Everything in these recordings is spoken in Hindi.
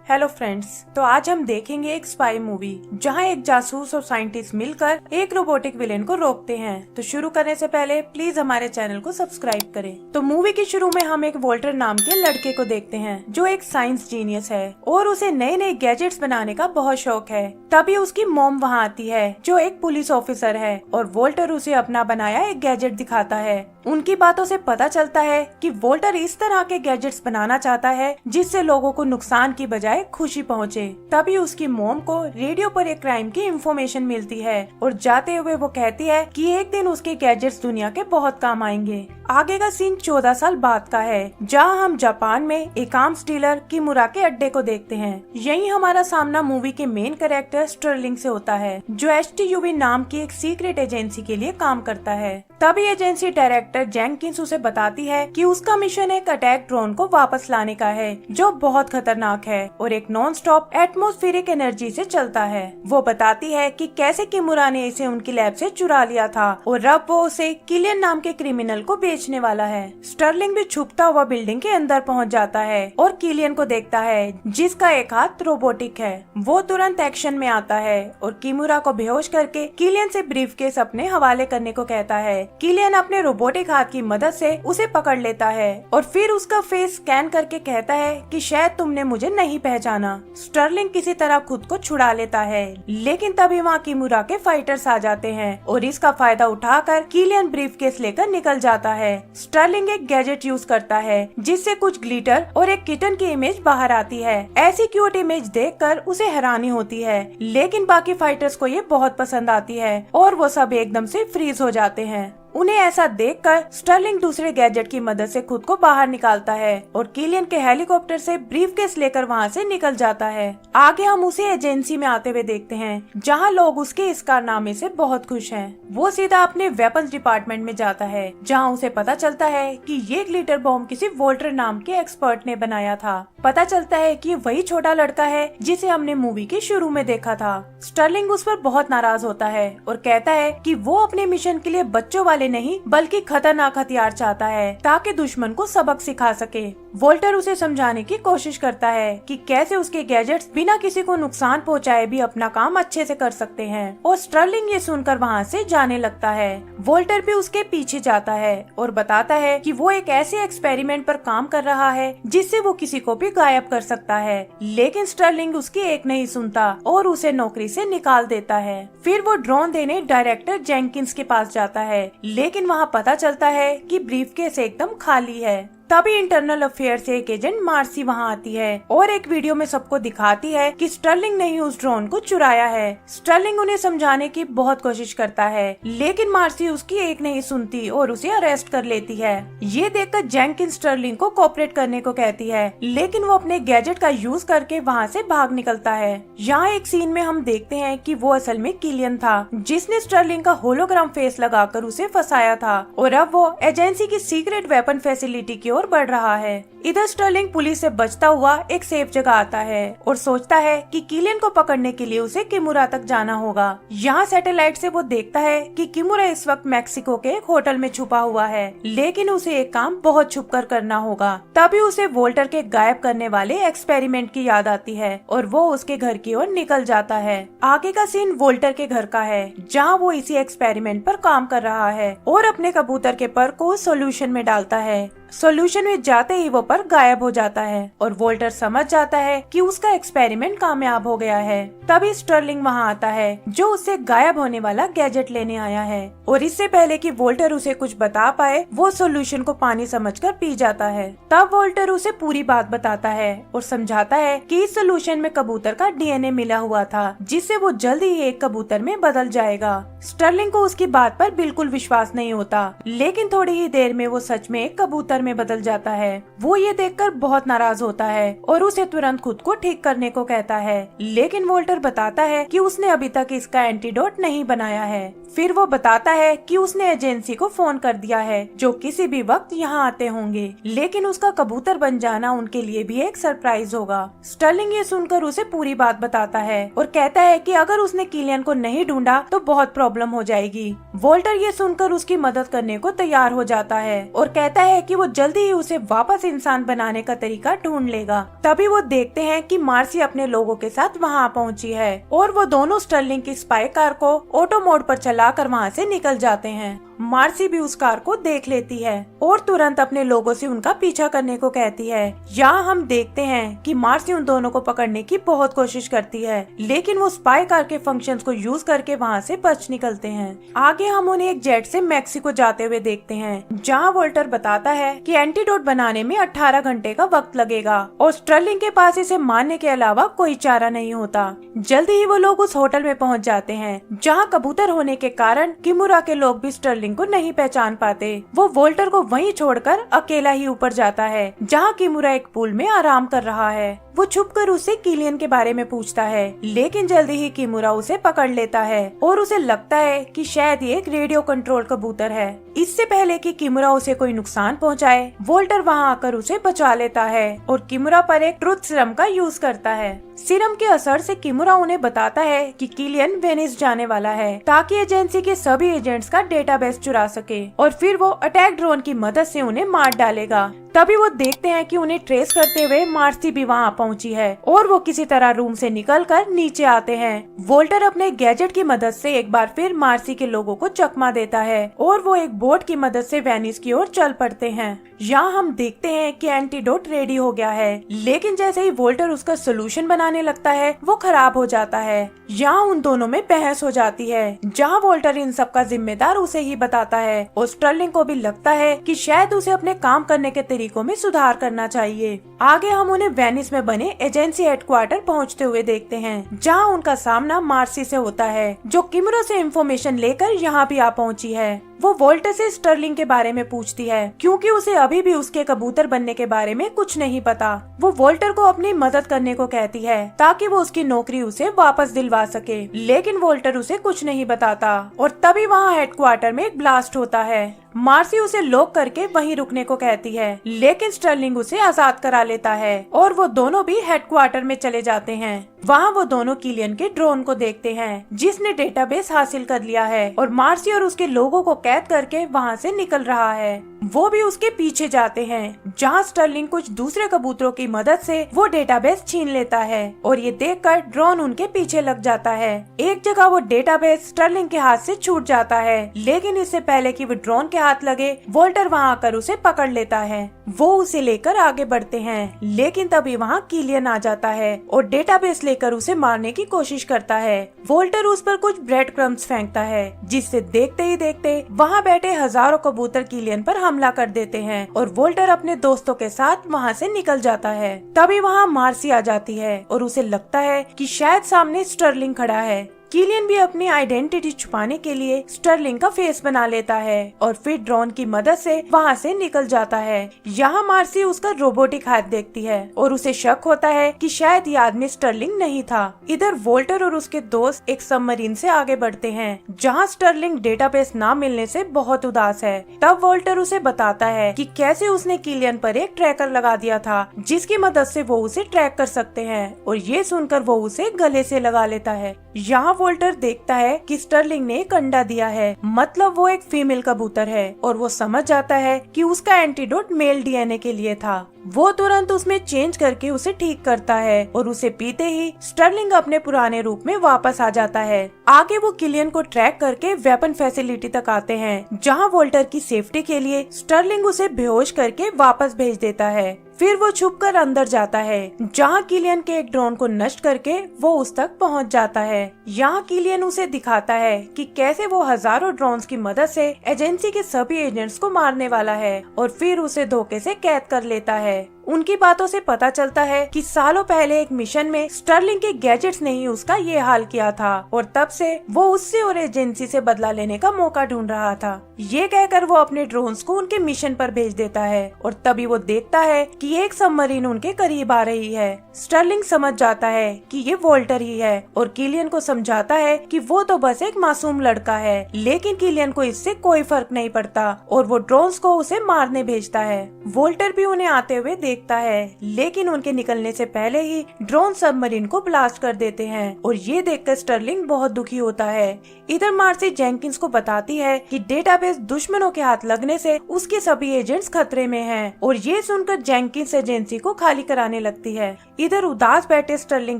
हेलो फ्रेंड्स, तो आज हम देखेंगे एक स्पाई मूवी जहां एक जासूस और साइंटिस्ट मिलकर एक रोबोटिक विलेन को रोकते हैं। तो शुरू करने से पहले प्लीज हमारे चैनल को सब्सक्राइब करें। तो मूवी के शुरू में हम एक वोल्टर नाम के लड़के को देखते हैं जो एक साइंस जीनियस है और उसे नए नए गैजेट्स बनाने का बहुत शौक है। तभी उसकी मॉम वहाँ आती है जो एक पुलिस ऑफिसर है और वोल्टर उसे अपना बनाया एक गैजेट दिखाता है। उनकी बातों से पता चलता है कि वोल्टर इस तरह के गैजेट्स बनाना चाहता है जिससे लोगों को नुकसान की बजाय खुशी पहुंचे। तभी उसकी मॉम को रेडियो पर एक क्राइम की इंफॉर्मेशन मिलती है और जाते हुए वो कहती है कि एक दिन उसके गैजेट्स दुनिया के बहुत काम आएंगे। आगे का सीन 14 साल बाद का है जहां हम जापान में एक आर्म्स डीलर किमुरा के अड्डे को देखते हैं। यही हमारा सामना मूवी के मेन कैरेक्टर स्टर्लिंग से होता है जो HTUV नाम की एक सीक्रेट एजेंसी के लिए काम करता है। तभी एजेंसी डायरेक्टर जेंकिंस उसे बताती है कि उसका मिशन एक अटैक ड्रोन को वापस लाने का है जो बहुत खतरनाक है और एक नॉन स्टॉप एटमॉस्फेरिक एनर्जी से चलता है। वो बताती है कि कैसे किमुरा ने इसे उनकी लैब से चुरा लिया था और अब वो उसे किलियन नाम के क्रिमिनल को बेचने वाला है। स्टर्लिंग भी छुपता हुआ बिल्डिंग के अंदर पहुंच जाता है और किलियन को देखता है जिसका एक हाथ रोबोटिक है। वो तुरंत एक्शन में आता है और किमुरा को बेहोश करके किलियन से ब्रीफकेस अपने हवाले करने को कहता है। किलियन अपने रोबोटिक हाथ की मदद से उसे पकड़ लेता है और फिर उसका फेस स्कैन करके कहता है कि शायद तुमने मुझे नहीं पहचाना। स्टर्लिंग किसी तरह खुद को छुड़ा लेता है लेकिन तभी वहाँ किमुरा के फाइटर्स आ जाते हैं और इसका फायदा उठाकर किलियन ब्रीफकेस लेकर निकल जाता है। स्टर्लिंग एक गैजेट यूज करता है जिससे कुछ ग्लिटर और एक किटन की इमेज बाहर आती है। ऐसी क्यूट इमेज देखकर उसे हैरानी होती है लेकिन बाकी फाइटर्स को ये बहुत पसंद आती है और वो सब एकदम से फ्रीज हो जाते हैं। उन्हें ऐसा देखकर स्टर्लिंग दूसरे गैजेट की मदद से खुद को बाहर निकालता है और किलियन के हेलीकॉप्टर से ब्रीफकेस लेकर वहां से निकल जाता है। आगे हम उसे एजेंसी में आते हुए देखते हैं जहां लोग उसके इस कारनामे से बहुत खुश हैं। वो सीधा अपने वेपन्स डिपार्टमेंट में जाता है जहां उसे पता चलता है कि ये ग्लिटर बॉम्ब किसी वोल्टर नाम के एक्सपर्ट ने बनाया था। पता चलता है कि वही छोटा लड़का है जिसे हमने मूवी के शुरू में देखा था। स्टर्लिंग उस पर बहुत नाराज होता है और कहता है कि वो अपने मिशन के लिए बच्चों वाले नहीं बल्कि खतरनाक हथियार चाहता है ताकि दुश्मन को सबक सिखा सके। वोल्टर उसे समझाने की कोशिश करता है कि कैसे उसके गैजेट्स बिना किसी को नुकसान पहुंचाए भी अपना काम अच्छे से कर सकते हैं और स्टर्लिंग ये सुनकर वहां से जाने लगता है। वोल्टर भी उसके पीछे जाता है और बताता है कि वो एक ऐसे एक्सपेरिमेंट पर काम कर रहा है जिससे वो किसी को भी गायब कर सकता है लेकिन स्टर्लिंग उसकी एक नहीं सुनता और उसे नौकरी से निकाल देता है। फिर वो ड्रोन देने डायरेक्टर जेंकिंस के पास जाता है लेकिन वहाँ पता चलता है कि ब्रीफकेस एकदम खाली है। तभी इंटरनल अफेयर से एक एजेंट मार्सी वहाँ आती है और एक वीडियो में सबको दिखाती है कि स्टर्लिंग ने ही उस ड्रोन को चुराया है। स्टर्लिंग उन्हें समझाने की बहुत कोशिश करता है लेकिन मार्सी उसकी एक नहीं सुनती और उसे अरेस्ट कर लेती है। ये देखकर जेंकिंस स्टर्लिंग को कोऑपरेट करने को कहती है लेकिन वो अपने गैजेट का यूज करके वहाँ से भाग निकलता है। यहाँ एक सीन में हम देखते हैं कि वो असल में किलियन था जिसने स्टर्लिंग का होलोग्राम फेस लगाकर उसे फंसाया था और अब वो एजेंसी की सीक्रेट वेपन फैसिलिटी की ओर बढ़ रहा है। इधर स्टर्लिंग पुलिस से बचता हुआ एक सेफ जगह आता है और सोचता है कि किलियन को पकड़ने के लिए उसे किमुरा तक जाना होगा। यहाँ सैटेलाइट से वो देखता है कि किमुरा इस वक्त मैक्सिको के एक होटल में छुपा हुआ है लेकिन उसे एक काम बहुत छुपकर करना होगा। तभी उसे वोल्टर के गायब करने वाले एक्सपेरिमेंट की याद आती है और वो उसके घर की ओर निकल जाता है। आगे का सीन वोल्टर के घर का है जहाँ वो इसी एक्सपेरिमेंट पर काम कर रहा है और अपने कबूतर के पर को सॉल्यूशन में डालता है। सॉल्यूशन में जाते ही वो पर गायब हो जाता है और वोल्टर समझ जाता है कि उसका एक्सपेरिमेंट कामयाब हो गया है। तभी स्टर्लिंग वहाँ आता है जो उससे गायब होने वाला गैजेट लेने आया है और इससे पहले कि वोल्टर उसे कुछ बता पाए वो सॉल्यूशन को पानी समझकर पी जाता है। तब वोल्टर उसे पूरी बात बताता है और समझाता है कि इस सॉल्यूशन में कबूतर का DNA मिला हुआ था जिससे वो जल्द ही एक कबूतर में बदल जाएगा। स्टर्लिंग को उसकी बात पर बिल्कुल विश्वास नहीं होता लेकिन थोड़ी ही देर में वो सच में एक कबूतर में बदल जाता है। वो ये देखकर बहुत नाराज होता है और उसे तुरंत खुद को ठीक करने को कहता है लेकिन वोल्टर बताता है कि उसने अभी तक इसका एंटीडोट नहीं बनाया है। फिर वो बताता है कि उसने एजेंसी को फोन कर दिया है जो किसी भी वक्त यहाँ आते होंगे लेकिन उसका कबूतर बन जाना उनके लिए भी एक सरप्राइज होगा। स्टर्लिंग ये सुनकर उसे पूरी बात बताता है और कहता है कि अगर उसने किलियन को नहीं ढूंढा तो बहुत प्रॉब्लम हो जाएगी। वोल्टर ये सुनकर उसकी मदद करने को तैयार हो जाता है और कहता है कि वो जल्दी ही उसे वापस इंसान निशान बनाने का तरीका ढूंढ लेगा। तभी वो देखते हैं कि मार्सी अपने लोगों के साथ वहाँ पहुँची है और वो दोनों स्टर्लिंग की स्पाई कार को ऑटो मोड पर चलाकर वहाँ से निकल जाते हैं। मार्सी भी उस कार को देख लेती है और तुरंत अपने लोगों से उनका पीछा करने को कहती है। यहाँ हम देखते हैं कि मार्सी उन दोनों को पकड़ने की बहुत कोशिश करती है, लेकिन वो स्पाई कार के फंक्शंस को यूज करके वहाँ से बच निकलते हैं। आगे हम उन्हें एक जेट से मेक्सिको जाते हुए देखते हैं, जहाँ वोल्टर बताता है कि एंटीडोट बनाने में 18 घंटे का वक्त लगेगा और स्टर्लिंग के पास इसे मारने के अलावा कोई चारा नहीं होता। जल्दी ही वो लोग उस होटल में पहुँच जाते हैं, जहाँ कबूतर होने के कारण किमुरा के लोग भी स्टर्लिंग को नहीं पहचान पाते। वो वोल्टर को वहीं छोड़कर अकेला ही ऊपर जाता है, जहाँ किमुरा एक पूल में आराम कर रहा है। वो छुपकर उससे किलियन के बारे में पूछता है, लेकिन जल्दी ही किमुरा उसे पकड़ लेता है और उसे लगता है कि शायद ये एक रेडियो कंट्रोल कबूतर है। इससे पहले कि किमुरा उसे कोई नुकसान पहुंचाए, वोल्टर वहां आकर उसे बचा लेता है और किमुरा पर एक ट्रुथ सीरम का यूज करता है। सीरम के असर से किमुरा उन्हें बताता है कि किलियन वेनिस जाने वाला है, ताकि एजेंसी के सभी एजेंट्स का डेटाबेस चुरा सके और फिर वो अटैक ड्रोन की मदद से उन्हें मार डालेगा। तभी वो देखते हैं कि उन्हें ट्रेस करते हुए मार्सी भी वहाँ पहुँची है और वो किसी तरह रूम से निकलकर नीचे आते हैं। वोल्टर अपने गैजेट की मदद से एक बार फिर मार्सी के लोगों को चकमा देता है और वो एक बोट की मदद से वेनिस की ओर चल पड़ते हैं। यहाँ हम देखते हैं कि एंटीडोट रेडी हो गया है, लेकिन जैसे ही वोल्टर उसका सोल्यूशन बनाने लगता है वो खराब हो जाता है। यहाँ उन दोनों में बहस हो जाती है, जहाँ वोल्टर इन सब का जिम्मेदार उसे ही बताता है और स्टर्लिंग को भी लगता है कि शायद उसे अपने काम करने के तरीकों में सुधार करना चाहिए। आगे हम उन्हें वेनिस में बने एजेंसी हेडक्वार्टर पहुँचते हुए देखते हैं, जहाँ उनका सामना मार्सी से होता है, जो किमुरा से इंफॉर्मेशन लेकर यहाँ भी आ पहुँची है। वो वोल्टर से स्टर्लिंग के बारे में पूछती है, क्योंकि उसे अभी भी उसके कबूतर बनने के बारे में कुछ नहीं पता। वो वोल्टर को अपनी मदद करने को कहती है, ताकि वो उसकी नौकरी उसे वापस दिलवा सके, लेकिन वोल्टर उसे कुछ नहीं बताता और तभी वहाँ हेडक्वार्टर में एक ब्लास्ट होता है। मार्सी उसे लॉक करके वहीं रुकने को कहती है, लेकिन स्टर्लिंग उसे आजाद करा लेता है और वो दोनों भी हेडक्वार्टर में चले जाते हैं। वहाँ वो दोनों किलियन के ड्रोन को देखते हैं, जिसने डेटाबेस हासिल कर लिया है और मार्सी और उसके लोगों को कैद करके वहाँ से निकल रहा है। वो भी उसके पीछे जाते हैं, जहाँ स्टर्लिंग कुछ दूसरे कबूतरों की मदद से वो डेटाबेस छीन लेता है और ये देखकर ड्रोन उनके पीछे लग जाता है। एक जगह वो डेटाबेस स्टर्लिंग के हाथ से छूट जाता है, लेकिन इससे पहले कि वो ड्रोन के हाथ लगे, वोल्टर वहाँ आकर उसे पकड़ लेता है। वो उसे लेकर आगे बढ़ते हैं, लेकिन तभी वहाँ किलियन आ जाता है और डेटाबेस लेकर उसे मारने की कोशिश करता है। वोल्टर उस पर कुछ ब्रेड क्रम्स फेंकता है, जिससे देखते ही देखते वहाँ बैठे हजारों कबूतर किलियन पर हमला कर देते हैं और वोल्टर अपने दोस्तों के साथ वहाँ से निकल जाता है। तभी वहाँ मार्सी आ जाती है और उसे लगता है कि शायद सामने स्टर्लिंग खड़ा है। किलियन भी अपनी आइडेंटिटी छुपाने के लिए स्टर्लिंग का फेस बना लेता है और फिर ड्रोन की मदद से वहाँ से निकल जाता है। यहाँ मार्सी उसका रोबोटिक हाथ देखती है और उसे शक होता है कि शायद ये आदमी स्टर्लिंग नहीं था। इधर वोल्टर और उसके दोस्त एक सबमरीन से आगे बढ़ते हैं, जहाँ स्टर्लिंग डेटाबेस ना मिलने से बहुत उदास है। तब वोल्टर उसे बताता है कि कैसे उसने किलियन पर एक ट्रैकर लगा दिया था, जिसकी मदद से वो उसे ट्रैक कर सकते हैं, और ये सुनकर वो उसे गले से लगा लेता है। यहाँ वोल्टर देखता है कि स्टर्लिंग ने एक अंडा दिया है, मतलब वो एक फीमेल कबूतर है, और वो समझ जाता है कि उसका एंटीडोट मेल डीएनए के लिए था। वो तुरंत उसमें चेंज करके उसे ठीक करता है और उसे पीते ही स्टर्लिंग अपने पुराने रूप में वापस आ जाता है। आगे वो किलियन को ट्रैक करके वेपन फैसिलिटी तक आते हैं, जहां वोल्टर की सेफ्टी के लिए स्टर्लिंग उसे बेहोश करके वापस भेज देता है। फिर वो छुपकर अंदर जाता है, जहाँ किलियन के एक ड्रोन को नष्ट करके वो उस तक पहुँच जाता है। यहाँ किलियन उसे दिखाता है कि कैसे वो हजारों ड्रोन्स की मदद से एजेंसी के सभी एजेंट्स को मारने वाला है, और फिर उसे धोखे से कैद कर लेता है। उनकी बातों से पता चलता है कि सालों पहले एक मिशन में स्टर्लिंग के गैजेट्स ने ही उसका ये हाल किया था, और तब से वो उससे और एजेंसी से बदला लेने का मौका ढूंढ रहा था। ये कहकर वो अपने ड्रोन्स को उनके मिशन पर भेज देता है, और तभी वो देखता है कि एक सबमरीन उनके करीब आ रही है। स्टर्लिंग समझ जाता है कि ये वोल्टर ही है, और किलियन को समझाता है कि वो तो बस एक मासूम लड़का है, लेकिन किलियन को इससे कोई फर्क नहीं पड़ता और वो ड्रोन्स को उसे मारने भेजता है। वोल्टर भी उन्हें आते हुए देखता है, लेकिन उनके निकलने से पहले ही ड्रोन सबमरीन को ब्लास्ट कर देते हैं और ये देखकर स्टर्लिंग बहुत दुखी होता है। इधर मार्सी जेंकिंस को बताती है कि डेटाबेस दुश्मनों के हाथ लगने से उसके सभी एजेंट्स खतरे में हैं और ये सुनकर जेंकिंस एजेंसी को खाली कराने लगती है। इधर उदास बैठे स्टर्लिंग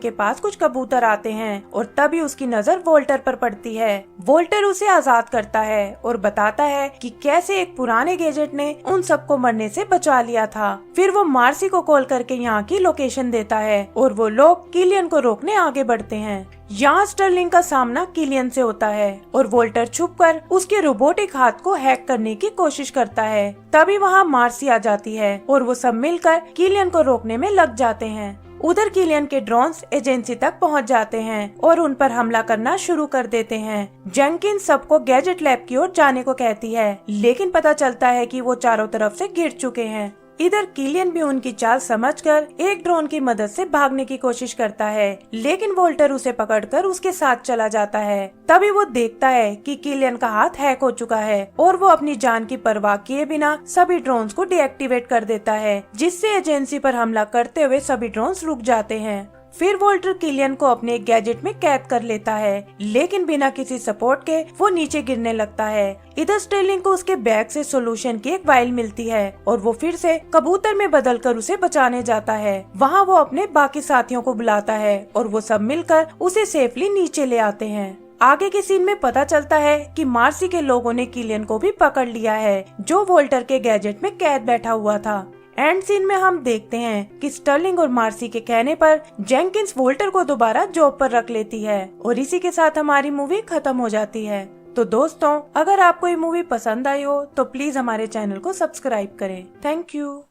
के पास कुछ कबूतर आते हैं और तभी उसकी नजर वोल्टर पर पड़ती है। वोल्टर उसे आजाद करता है और बताता है कि कैसे एक पुराने गैजेट ने उन सबको मरने से बचा लिया था। फिर वो मार्सी को कॉल करके यहाँ की लोकेशन देता है और वो लोग किलियन को रोकने आगे बढ़ते हैं। यहाँ स्टर्लिंग का सामना किलियन से होता है और वोल्टर छुपकर उसके रोबोटिक हाथ को हैक करने की कोशिश करता है। तभी वहाँ मार्सी आ जाती है और वो सब मिलकर किलियन को रोकने में लग जाते हैं। उधर किलियन के ड्रोन्स एजेंसी तक पहुंच जाते हैं और उन पर हमला करना शुरू कर देते हैं। जेंकिंस सबको गैजेट लैब की ओर जाने को कहती है, लेकिन पता चलता है कि वो चारों तरफ से घिर चुके हैं। इधर किलियन भी उनकी चाल समझकर एक ड्रोन की मदद से भागने की कोशिश करता है, लेकिन वोल्टर उसे पकड़कर उसके साथ चला जाता है। तभी वो देखता है कि किलियन का हाथ हैक हो चुका है और वो अपनी जान की परवाह किए बिना सभी ड्रोन्स को डीएक्टिवेट कर देता है, जिससे एजेंसी पर हमला करते हुए सभी ड्रोन्स रुक जाते हैं। फिर वोल्टर किलियन को अपने एक गैजेट में कैद कर लेता है, लेकिन बिना किसी सपोर्ट के वो नीचे गिरने लगता है। इधर स्टर्लिंग को उसके बैग से सॉल्यूशन की एक वाइल मिलती है और वो फिर से कबूतर में बदलकर उसे बचाने जाता है। वहाँ वो अपने बाकी साथियों को बुलाता है और वो सब मिलकर उसे सेफली नीचे ले आते हैं। आगे के सीन में पता चलता है कि मार्सी के लोगों ने किलियन को भी पकड़ लिया है, जो वोल्टर के गैजेट में कैद बैठा हुआ था। एंड सीन में हम देखते हैं कि स्टर्लिंग और मार्सी के कहने पर जेंकिंस वोल्टर को दोबारा जॉब पर रख लेती है और इसी के साथ हमारी मूवी खत्म हो जाती है। तो दोस्तों, अगर आपको ये मूवी पसंद आई हो तो प्लीज हमारे चैनल को सब्सक्राइब करें। Thank you.